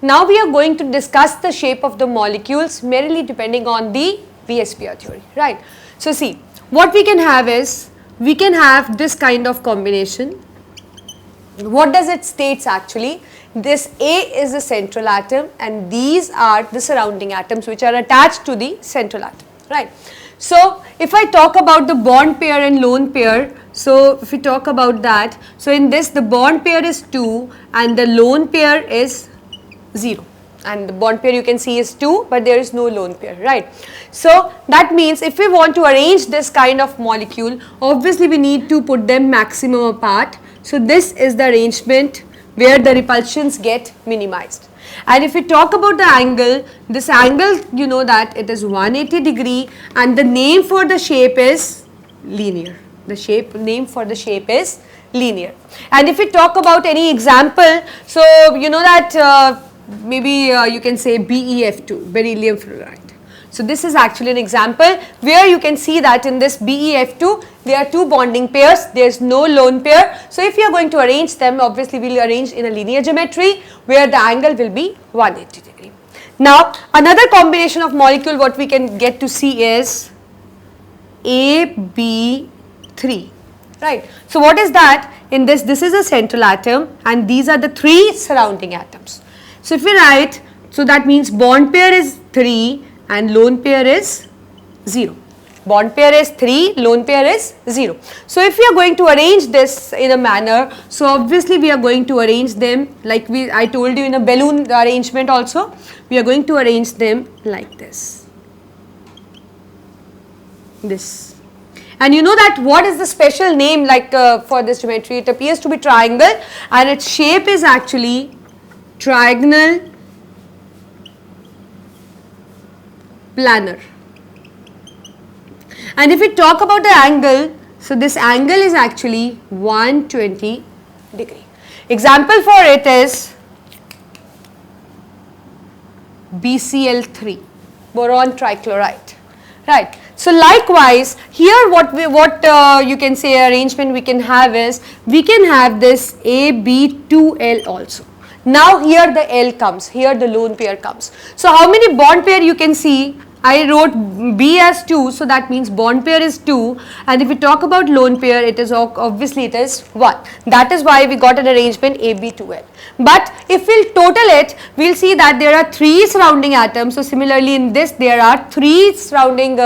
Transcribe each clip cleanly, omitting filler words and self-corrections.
Now we are going to discuss the shape of the molecules merely depending on the VSEPR theory, right. So see, what we can have is, we can have this kind of combination. What does it states actually? This A is the central atom and these are the surrounding atoms which are attached to the central atom, right. So if I talk about the bond pair and lone pair, so if we talk about that, so in this the bond pair is 2 and the lone pair is 0, and the bond pair you can see is 2 but there is no lone pair, right. So that means if we want to arrange this kind of molecule, obviously we need to put them maximum apart. So this is the arrangement where the repulsions get minimized. And if we talk about the angle, this angle you know that it is 180 degree and the name for the shape is linear. The name for the shape is linear. And if we talk about any example, so you know that maybe you can say BeF2, beryllium fluoride. So this is actually an example where you can see that in this BeF2 there are two bonding pairs, there is no lone pair. So if you are going to arrange them, obviously we will arrange in a linear geometry where the angle will be 180 degree. Now another combination of molecule what we can get to see is AB3, right. So what is that? In this is a central atom and these are the 3 surrounding atoms. So if we write, so that means bond pair is 3 and lone pair is 0. Bond pair is 3, lone pair is 0. So if we are going to arrange this in a manner, so obviously we are going to arrange them like I told you in a balloon arrangement also, we are going to arrange them like this. And you know that what is the special name like for this geometry? It appears to be triangle and its shape is actually trigonal planar. And if we talk about the angle, so this angle is actually 120 degree. Example for it is BCl3, boron trichloride, right. So likewise here what you can say arrangement we can have is, we can have this AB2L also. Now here the L comes, here the lone pair comes. So how many bond pair you can see? I wrote B as 2, so that means bond pair is 2, and if we talk about lone pair, it is obviously it is 1. That is why we got an arrangement AB2L. But if we'll total it, we'll see that there are 3 surrounding atoms. So similarly in this there are 3 surrounding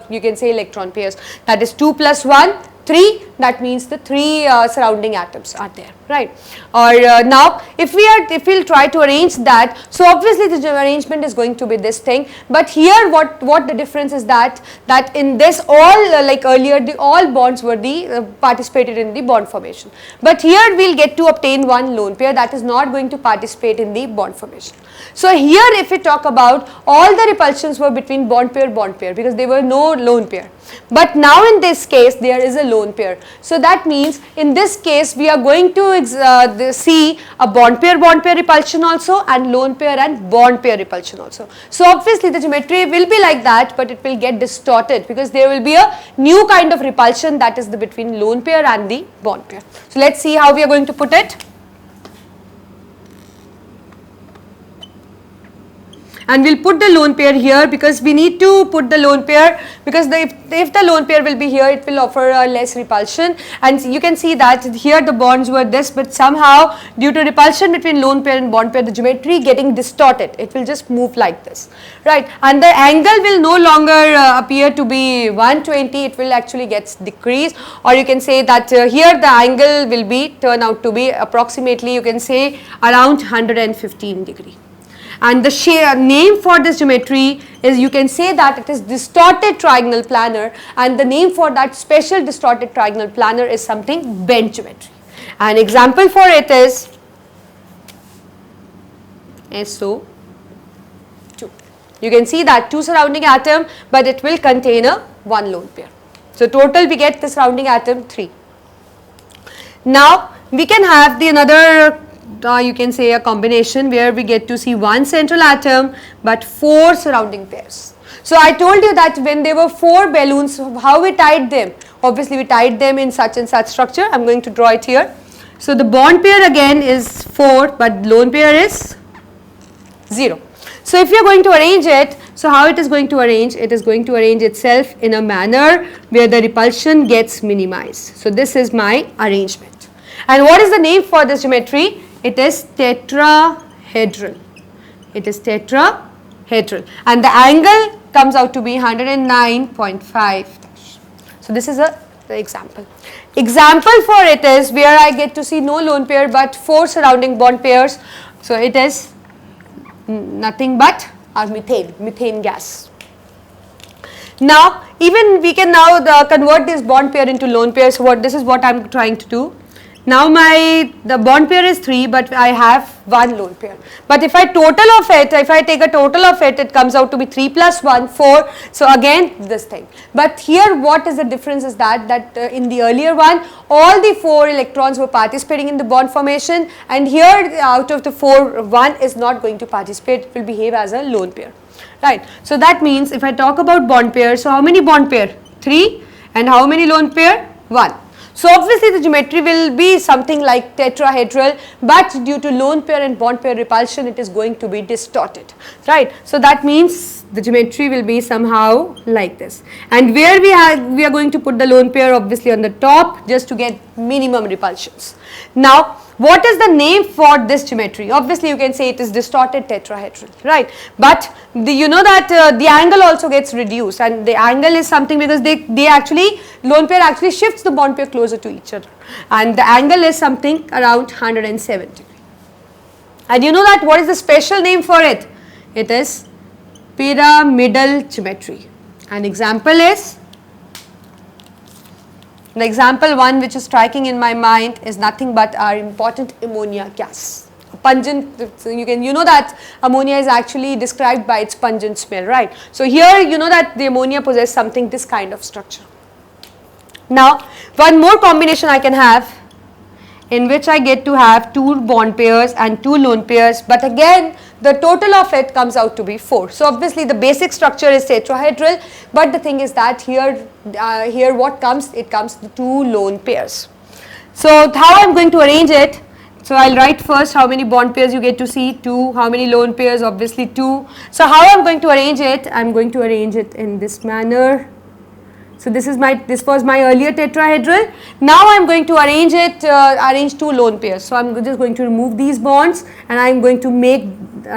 you can say electron pairs, that is 2 plus 1, 3, that means the 3 surrounding atoms are there, right. Or now if we'll try to arrange that, so obviously the arrangement is going to be this thing, but here what the difference is that in this all like earlier all bonds were participated in the bond formation, but here we'll get to obtain one lone pair that is not going to participate in the bond formation. So here if we talk about, all the repulsions were between bond pair because there were no lone pair, but now in this case there is a lone pair. So that means in this case we are going to see a bond pair repulsion also and lone pair and bond pair repulsion also. So obviously the geometry will be like that, but it will get distorted because there will be a new kind of repulsion, that is the between lone pair and the bond pair. So let's see how we are going to put it. And we'll put the lone pair here because we need to put the lone pair, because if the lone pair will be here, it will offer a less repulsion, and you can see that here the bonds were this, but somehow due to repulsion between lone pair and bond pair, the geometry getting distorted, it will just move like this, right. And the angle will no longer appear to be 120, it will actually get decreased, or you can say that here the angle will be turn out to be approximately, you can say, around 115 degree. And the name for this geometry is, you can say that it is distorted trigonal planar, and the name for that special distorted trigonal planar is something bent geometry. An example for it is SO2. You can see that 2 surrounding atom, but it will contain a 1 lone pair. So total we get the surrounding atom 3. Now we can have the another you can say a combination where we get to see 1 central atom but 4 surrounding pairs. So I told you that when there were 4 balloons, how we tied them? Obviously we tied them in such and such structure. I am going to draw it here. So the bond pair again is 4, but lone pair is 0. So if you are going to arrange it, so how it is going to arrange? It is going to arrange itself in a manner where the repulsion gets minimized. So this is my arrangement. And what is the name for this geometry? It is tetrahedral. It is tetrahedral. And the angle comes out to be 109.5. So this is the example. Example for it is where I get to see no lone pair but 4 surrounding bond pairs. So it is nothing but our methane gas. Now even we can now convert this bond pair into lone pair. So this is what I am trying to do. Now the bond pair is 3 but I have 1 lone pair. But if I total of it, if I take a total of it, it comes out to be 3 plus 1, 4. So again this thing. But here what is the difference is that in the earlier one all the 4 electrons were participating in the bond formation, and here out of the 4 1 is not going to participate, it will behave as a lone pair. Right. So that means if I talk about bond pair, so how many bond pair? 3, and how many lone pair? 1. So obviously the geometry will be something like tetrahedral, but due to lone pair and bond pair repulsion it is going to be distorted, right. So that means the geometry will be somehow like this, and where we are going to put the lone pair obviously on the top just to get minimum repulsions. Now what is the name for this geometry? Obviously you can say it is distorted tetrahedral, right, but you know that the angle also gets reduced, and the angle is something because they actually lone pair actually shifts the bond pair closer to each other, and the angle is something around 170. And you know that what is the special name for it? It is pyramidal geometry. An example is, the example one which is striking in my mind is nothing but our important ammonia gas. Pungent, you know that ammonia is actually described by its pungent smell, right. So here you know that the ammonia possesses something this kind of structure. Now one more combination I can have in which I get to have 2 bond pairs and 2 lone pairs, but again the total of it comes out to be 4. So obviously the basic structure is tetrahedral, but the thing is that here what comes? It comes to 2 lone pairs. So how I am going to arrange it? So I will write first how many bond pairs you get to see, 2, how many lone pairs, obviously 2. So how I am going to arrange it? I am going to arrange it in this manner. So this was my earlier tetrahedral. Now I am going to arrange it, arrange 2 lone pairs. So I am just going to remove these bonds and I am going to make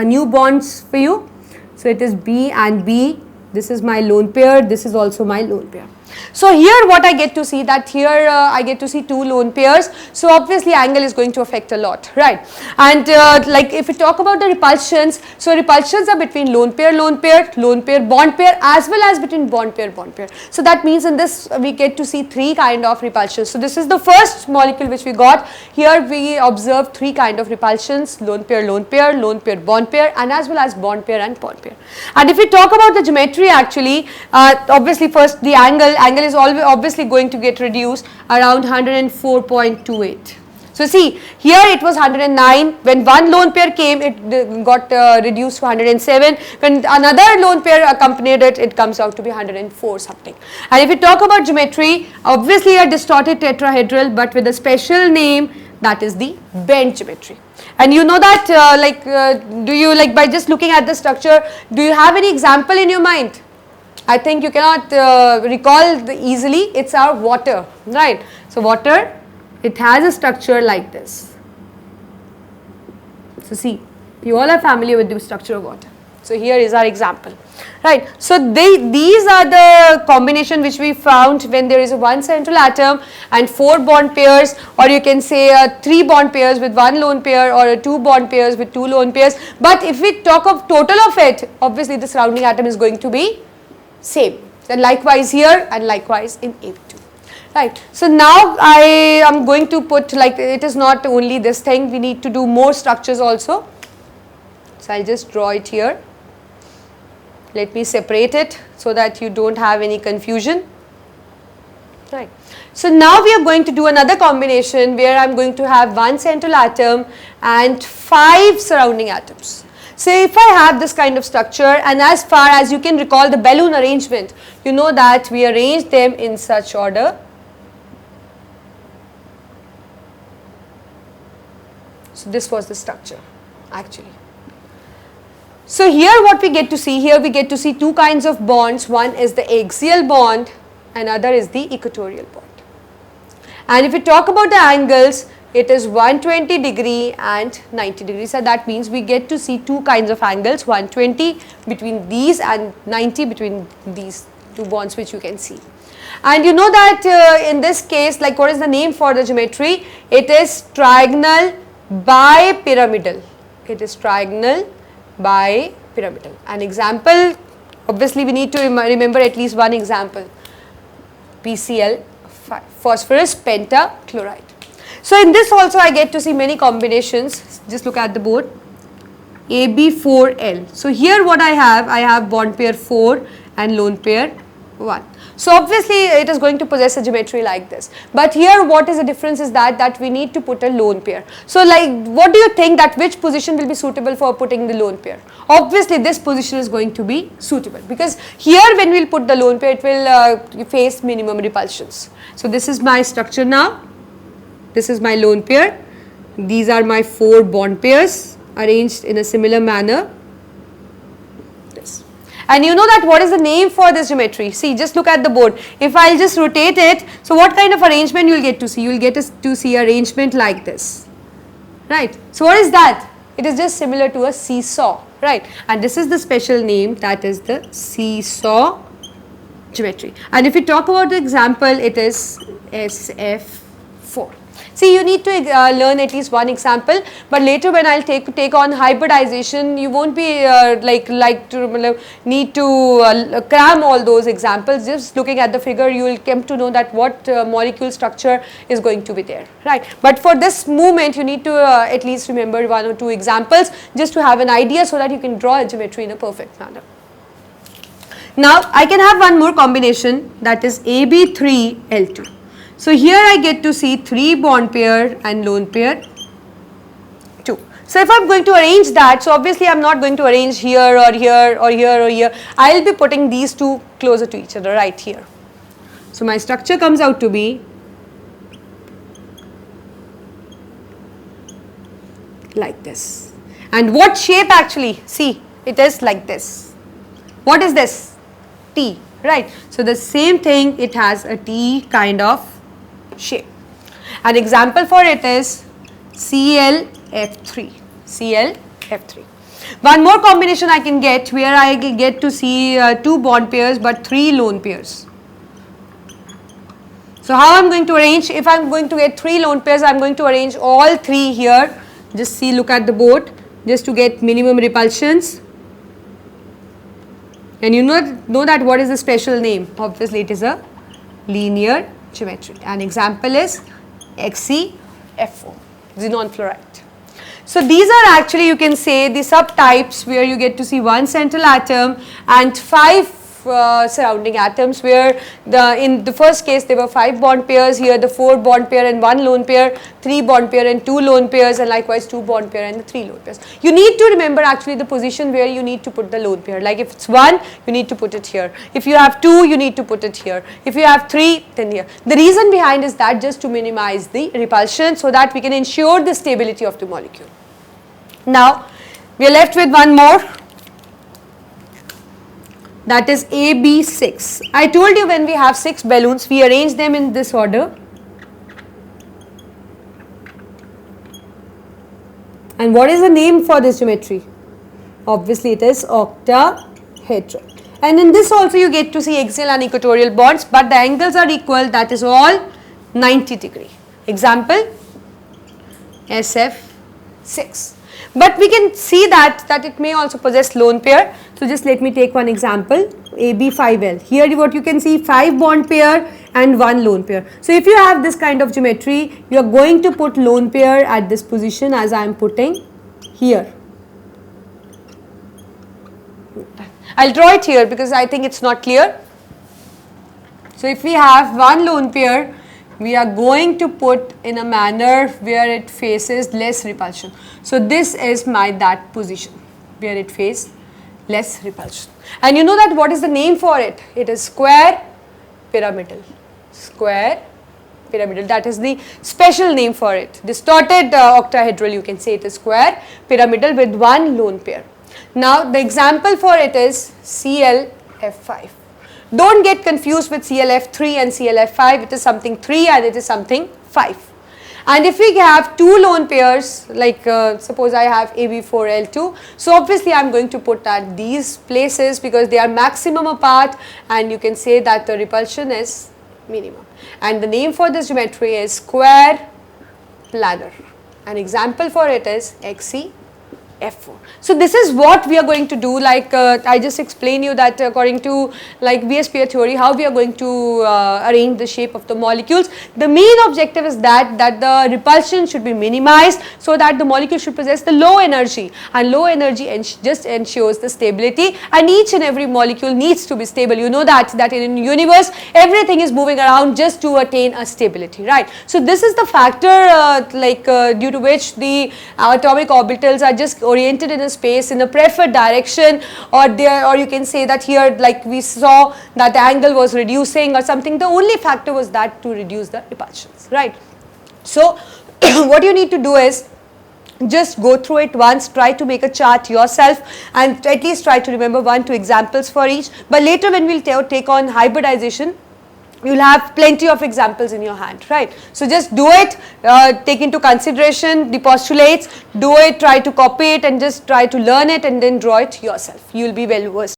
new bonds for you. So it is B and B. This is my lone pair. This is also my lone pair. So here what I get to see that here I get to see 2 lone pairs. So obviously angle is going to affect a lot, right. And like if we talk about the repulsions, so repulsions are between lone pair, bond pair, as well as between bond pair. So that means in this we get to see 3 kind of repulsions. So this is the first molecule which we got. Here we observe 3 kind of repulsions: lone pair, bond pair, and as well as bond pair and bond pair. And if we talk about the geometry actually, obviously first the angle is always obviously going to get reduced around 104.28. So see here it was 109, when one lone pair came it got reduced to 107, when another lone pair accompanied it, it comes out to be 104 something. And if we talk about geometry, obviously a distorted tetrahedral but with a special name, that is the bent geometry. And you know that do you like by just looking at the structure, do you have any example in your mind? I think you cannot recall easily. It's our water, right. So water, it has a structure like this. So see, you all are familiar with the structure of water. So here is our example, right. So these are the combination which we found when there is a 1 central atom and 4 bond pairs, or you can say 3 bond pairs with 1 lone pair, or 2 bond pairs with 2 lone pairs. But if we talk of total of it, obviously the surrounding atom is going to be same. Then likewise here and likewise in AB2. Right. So now I am going to put, like, it is not only this thing, we need to do more structures also. So I will just draw it here. Let me separate it so that you don't have any confusion. Right. So now we are going to do another combination where I am going to have 1 central atom and 5 surrounding atoms. So if I have this kind of structure, and as far as you can recall the balloon arrangement, you know that we arrange them in such order. So this was the structure actually. So here what we get to see, here we get to see two kinds of bonds. One is the axial bond, another is the equatorial bond. And if we talk about the angles, it is 120 degree and 90 degrees. So that means we get to see two kinds of angles, 120 between these and 90 between these two bonds which you can see. And you know that in this case, like what is the name for the geometry? It is trigonal bipyramidal. It is trigonal bipyramidal. An example, obviously we need to remember at least one example. PCl, phosphorus pentachloride. So in this also I get to see many combinations. Just look at the board. AB4L. So here what I have bond pair 4 and lone pair 1. So obviously it is going to possess a geometry like this. But here what is the difference is that we need to put a lone pair. So like what do you think that which position will be suitable for putting the lone pair? Obviously this position is going to be suitable because here when we will put the lone pair it will face minimum repulsions. So this is my structure now. This is my lone pair. These are my 4 bond pairs arranged in a similar manner. This. And you know that what is the name for this geometry? See, just look at the board. If I will just rotate it, so what kind of arrangement you will get to see? You will get to see arrangement like this. Right. So what is that? It is just similar to a seesaw. Right. And this is the special name, that is the seesaw geometry. And if we talk about the example, it is SF4. See, you need to learn at least one example, but later when I'll take on hybridization, you won't be need to cram all those examples. Just looking at the figure, you will come to know that what molecule structure is going to be there, right? But for this movement, you need to at least remember 1 or 2 examples just to have an idea so that you can draw a geometry in a perfect manner. Now, I can have one more combination, that is AB3L2. So here I get to see 3 bond pair and lone pair 2. So if I am going to arrange that, so obviously I am not going to arrange here or here or here or here. I will be putting these two closer to each other right here. So my structure comes out to be like this. And what shape actually? See, it is like this. What is this? T, right? So the same thing, it has a T kind of shape. An example for it is ClF3. ClF3. One more combination I can get where I get to see 2 bond pairs but 3 lone pairs. So how I am going to arrange? If I am going to get 3 lone pairs, I am going to arrange all 3 here. Just see, look at the board, just to get minimum repulsions. And you know that what is the special name? Obviously it is a linear geometry. An example is XeF4, xenon fluoride. So these are actually, you can say, the subtypes where you get to see 1 central atom and 5 surrounding atoms, where in the first case there were 5 bond pairs, here the 4 bond pair and 1 lone pair, 3 bond pair and 2 lone pairs, and likewise 2 bond pair and 3 lone pairs. You need to remember actually the position where you need to put the lone pair. Like if it's 1, you need to put it here. If you have 2, you need to put it here. If you have 3, then here. The reason behind is that just to minimize the repulsion so that we can ensure the stability of the molecule. Now we are left with one more, that is AB6. I told you when we have 6 balloons, we arrange them in this order. And what is the name for this geometry? Obviously it is octahedral. And in this also you get to see axial and equatorial bonds, but the angles are equal, that is all 90 degree. Example, SF6. But we can see that it may also possess lone pair. So just let me take one example, AB5L. Here what you can see, 5 bond pair and 1 lone pair. So if you have this kind of geometry, you are going to put lone pair at this position as I am putting here. I'll draw it here because I think it's not clear. So if we have 1 lone pair, we are going to put in a manner where it faces less repulsion. So this is that position where it faces less repulsion. And you know that what is the name for it? It is square pyramidal. Square pyramidal, that is the special name for it. Distorted octahedral, you can say it is square pyramidal with 1 lone pair. Now the example for it is ClF5. Don't get confused with ClF3 and ClF5. It is something 3 and it is something 5. And if we have two lone pairs, like suppose I have AB4L2, so obviously I am going to put at these places because they are maximum apart, and you can say that the repulsion is minimum. And the name for this geometry is square planar. An example for it is XeF4. So this is what we are going to do, like I just explained you that according to like BS pair theory, how we are going to arrange the shape of the molecules. The main objective is that the repulsion should be minimized so that the molecule should possess the low energy, and low energy just ensures the stability, and each and every molecule needs to be stable. You know that in universe everything is moving around just to attain a stability, right? So this is the factor due to which the atomic orbitals are just oriented in a space in a preferred direction, or you can say that here, like we saw that the angle was reducing or something. The only factor was that to reduce the repulsions, right? So what you need to do is just go through it once, try to make a chart yourself, and at least try to remember 1-2 examples for each. But later when we will take on hybridization, you will have plenty of examples in your hand, right? So just do it, take into consideration the postulates, do it, try to copy it and just try to learn it and then draw it yourself. You will be well versed.